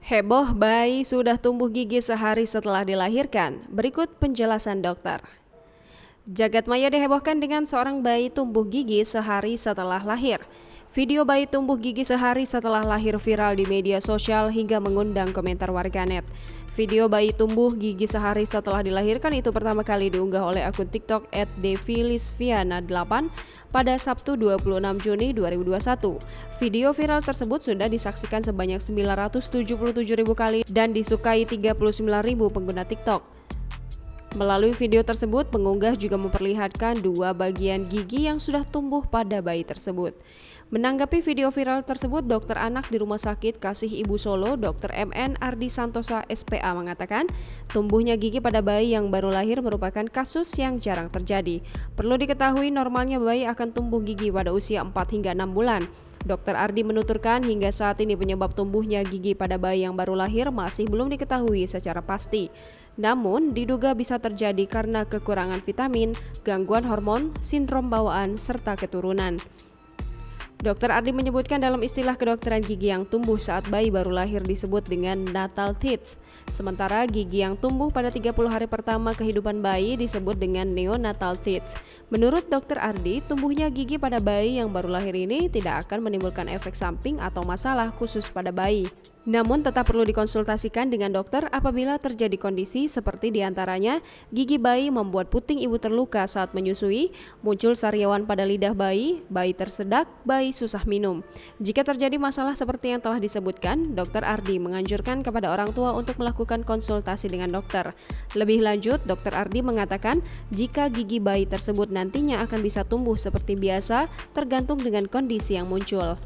Heboh bayi sudah tumbuh gigi sehari setelah dilahirkan. Berikut penjelasan dokter. Jagat maya dihebohkan dengan seorang bayi tumbuh gigi sehari setelah lahir. Video bayi tumbuh gigi sehari setelah lahir viral di media sosial hingga mengundang komentar warganet. Video bayi tumbuh gigi sehari setelah dilahirkan itu pertama kali diunggah oleh akun TikTok @devilisviana8 pada Sabtu 26 Juni 2021. Video viral tersebut sudah disaksikan sebanyak 977.000 kali dan disukai 39.000 pengguna TikTok. Melalui video tersebut, pengunggah juga memperlihatkan dua bagian gigi yang sudah tumbuh pada bayi tersebut. Menanggapi video viral tersebut, dokter anak di Rumah Sakit Kasih Ibu Solo, Dr. MN Ardi Santosa SPA mengatakan, tumbuhnya gigi pada bayi yang baru lahir merupakan kasus yang jarang terjadi. Perlu diketahui normalnya bayi akan tumbuh gigi pada usia 4 hingga 6 bulan. Dr. Ardi menuturkan hingga saat ini penyebab tumbuhnya gigi pada bayi yang baru lahir masih belum diketahui secara pasti. Namun, diduga bisa terjadi karena kekurangan vitamin, gangguan hormon, sindrom bawaan, serta keturunan. Dr. Ardi menyebutkan dalam istilah kedokteran gigi yang tumbuh saat bayi baru lahir disebut dengan natal teeth. Sementara gigi yang tumbuh pada 30 hari pertama kehidupan bayi disebut dengan neonatal teeth. Menurut Dr. Ardi, tumbuhnya gigi pada bayi yang baru lahir ini tidak akan menimbulkan efek samping atau masalah khusus pada bayi. Namun tetap perlu dikonsultasikan dengan dokter apabila terjadi kondisi seperti diantaranya gigi bayi membuat puting ibu terluka saat menyusui, muncul sariawan pada lidah bayi, bayi tersedak, bayi susah minum. Jika terjadi masalah seperti yang telah disebutkan, Dr. Ardi menganjurkan kepada orang tua untuk melakukan konsultasi dengan dokter. Lebih lanjut, Dr. Ardi mengatakan jika gigi bayi tersebut nantinya akan bisa tumbuh seperti biasa tergantung dengan kondisi yang muncul.